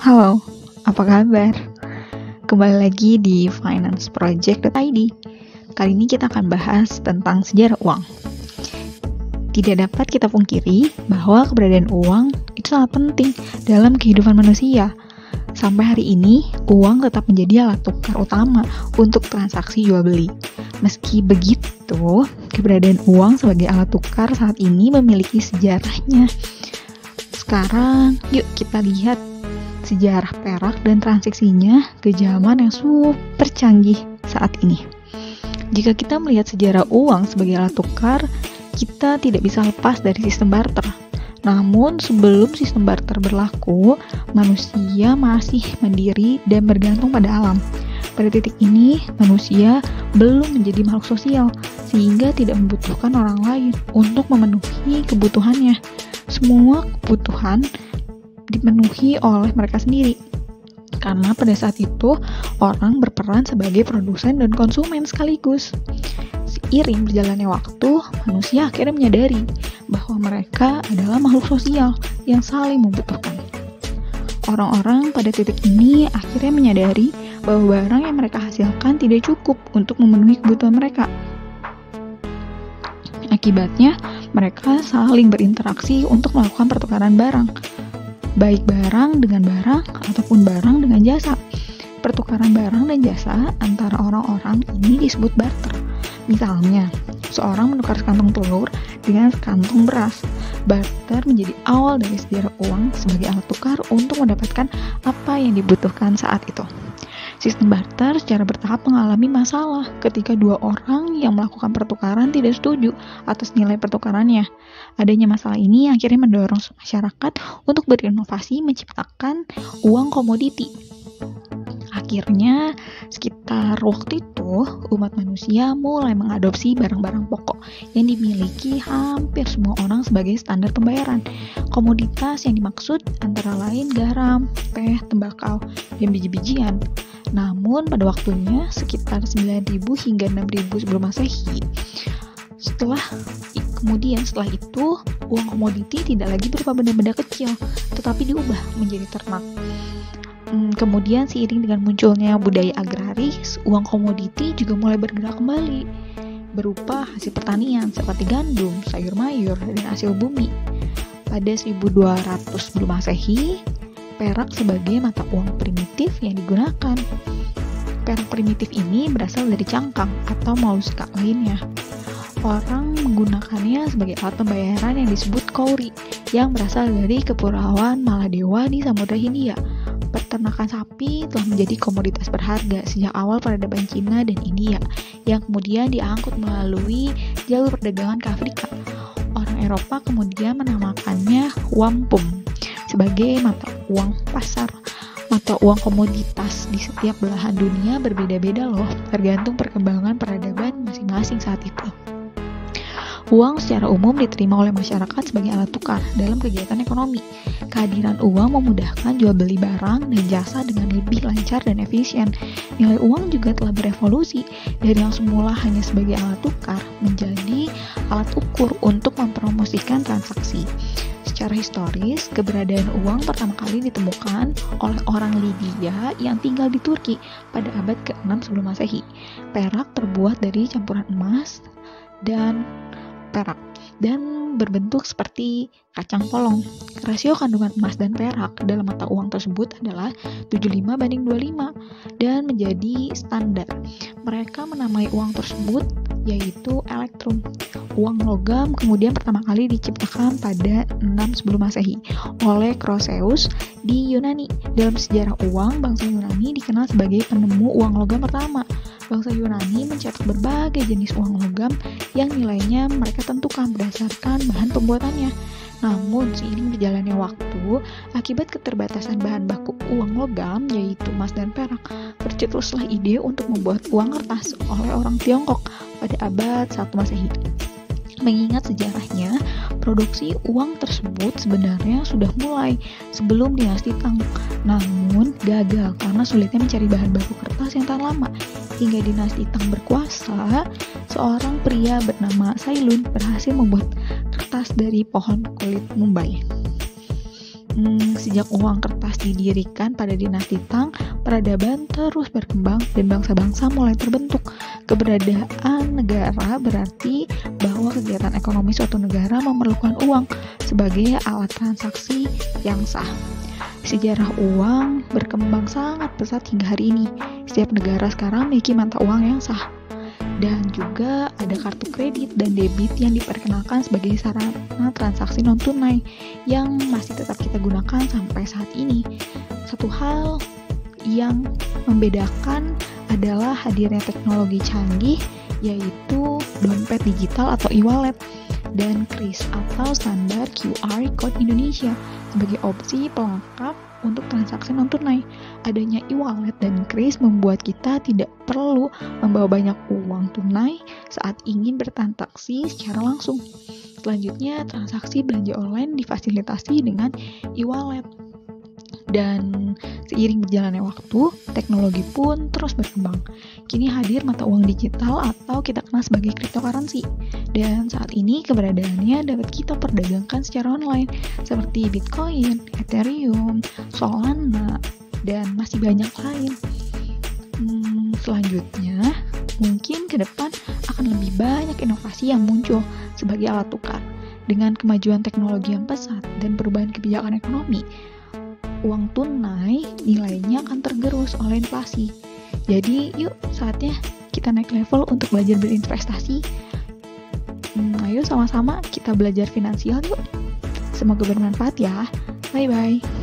Halo, apa kabar? Kembali lagi di financeproject.id. Kali ini kita akan bahas tentang sejarah uang. Tidak dapat kita pungkiri bahwa keberadaan uang itu sangat penting dalam kehidupan manusia. Sampai hari ini, uang tetap menjadi alat tukar utama untuk transaksi jual beli. Meski begitu, keberadaan uang sebagai alat tukar saat ini memiliki sejarahnya. Sekarang, yuk kita lihat sejarah perak dan transaksinya ke zaman yang super canggih saat ini. Jika kita melihat sejarah uang sebagai alat tukar, kita tidak bisa lepas dari sistem barter. Namun sebelum sistem barter berlaku, manusia masih mandiri dan bergantung pada alam. Pada titik ini, manusia belum menjadi makhluk sosial, sehingga tidak membutuhkan orang lain untuk memenuhi kebutuhannya. Semua kebutuhan dipenuhi oleh mereka sendiri. Karena pada saat itu, orang berperan sebagai produsen dan konsumen sekaligus. Seiring berjalannya waktu, manusia akhirnya menyadari bahwa mereka adalah makhluk sosial yang saling membutuhkan. Orang-orang pada titik ini akhirnya menyadari bahwa barang yang mereka hasilkan tidak cukup untuk memenuhi kebutuhan mereka. Akibatnya, mereka saling berinteraksi untuk melakukan pertukaran barang, baik barang dengan barang ataupun barang dengan jasa. Pertukaran barang dan jasa antara orang-orang ini disebut barter. Misalnya, seorang menukar sekantong telur dengan sekantong beras. Barter menjadi awal dari sejarah uang sebagai alat tukar untuk mendapatkan apa yang dibutuhkan saat itu. Sistem barter secara bertahap mengalami masalah ketika dua orang yang melakukan pertukaran tidak setuju atas nilai pertukarannya. Adanya masalah ini akhirnya mendorong masyarakat untuk berinovasi menciptakan uang komoditi. Akhirnya, sekitar waktu itu, umat manusia mulai mengadopsi barang-barang pokok yang dimiliki hampir semua orang sebagai standar pembayaran. Komoditas yang dimaksud antara lain garam, teh, tembakau, dan biji-bijian. Namun pada waktunya sekitar 9.000 hingga 6.000 sebelum Masehi. Setelah itu, uang komoditi tidak lagi berupa benda-benda kecil, tetapi diubah menjadi ternak. Kemudian seiring dengan munculnya budaya agraris, uang komoditi juga mulai bergerak kembali, berupa hasil pertanian seperti gandum, sayur mayur, dan hasil bumi. Pada 1200 sebelum Masehi, perak sebagai mata uang primitif yang digunakan. Perak primitif ini berasal dari cangkang atau moluska lainnya. Orang menggunakannya sebagai alat pembayaran yang disebut kauri, yang berasal dari Kepulauan Maladewa di Samudra Hindia. Peternakan sapi telah menjadi komoditas berharga sejak awal peradaban Cina dan India, yang kemudian diangkut melalui jalur perdagangan ke Afrika. Orang Eropa kemudian menamakannya wampum sebagai mata uang pasar. Mata uang komoditas di setiap belahan dunia berbeda-beda loh, tergantung perkembangan peradaban masing-masing saat itu. Uang secara umum diterima oleh masyarakat sebagai alat tukar dalam kegiatan ekonomi. Kehadiran uang memudahkan jual beli barang dan jasa dengan lebih lancar dan efisien. Nilai uang juga telah berevolusi dari yang semula hanya sebagai alat tukar menjadi alat ukur untuk mempromosikan transaksi. Secara historis, keberadaan uang pertama kali ditemukan oleh orang Lydia yang tinggal di Turki pada abad ke-6 sebelum Masehi. Perak terbuat dari campuran emas dan perak dan berbentuk seperti kacang polong. Rasio kandungan emas dan perak dalam mata uang tersebut adalah 75:25 dan menjadi standar. Mereka menamai uang tersebut yaitu elektrum. Uang logam kemudian pertama kali diciptakan pada 6 sebelum Masehi oleh Croesus di Yunani. Dalam sejarah uang, bangsa Yunani dikenal sebagai penemu uang logam pertama. Bangsa Yunani mencetak berbagai jenis uang logam yang nilainya mereka tentukan berdasarkan bahan pembuatannya. Namun, seiring berjalannya waktu, akibat keterbatasan bahan baku uang logam, yaitu emas dan perak, tercetuslah ide untuk membuat uang kertas oleh orang Tiongkok pada abad 1 Masehi. Mengingat sejarahnya, produksi uang tersebut sebenarnya sudah mulai sebelum dinasti Tang. Namun, gagal karena sulitnya mencari bahan baku kertas yang tahan lama. Hingga dinasti Tang berkuasa, seorang pria bernama Sai Lun berhasil membuat kertas dari pohon kulit Mumbai. Sejak uang kertas didirikan pada dinasti Tang, peradaban terus berkembang dan bangsa-bangsa mulai terbentuk. Keberadaan negara berarti bahwa kegiatan ekonomi suatu negara memerlukan uang sebagai alat transaksi yang sah. Sejarah uang berkembang sangat pesat hingga hari ini. Setiap negara sekarang memiliki mata uang yang sah. Dan juga ada kartu kredit dan debit yang diperkenalkan sebagai sarana transaksi non-tunai yang masih tetap kita gunakan sampai saat ini. Satu hal yang membedakan adalah hadirnya teknologi canggih, yaitu dompet digital atau e-wallet dan KRIS atau standar QR Code Indonesia sebagai opsi pelengkap untuk transaksi non-tunai. Adanya e-wallet dan KRIS membuat kita tidak perlu membawa banyak uang tunai saat ingin bertransaksi secara langsung. Selanjutnya, transaksi belanja online difasilitasi dengan e-wallet. Dan seiring berjalannya waktu, teknologi pun terus berkembang. Kini hadir mata uang digital atau kita kenal sebagai cryptocurrency. Dan saat ini keberadaannya dapat kita perdagangkan secara online seperti Bitcoin, Ethereum, Solana, dan masih banyak lain. Selanjutnya, mungkin ke depan akan lebih banyak inovasi yang muncul sebagai alat tukar. Dengan kemajuan teknologi yang pesat dan perubahan kebijakan ekonomi, uang tunai nilainya akan tergerus oleh inflasi. Jadi yuk saatnya kita naik level untuk belajar berinvestasi. Ayo sama-sama kita belajar finansial yuk. Semoga bermanfaat ya. Bye-bye.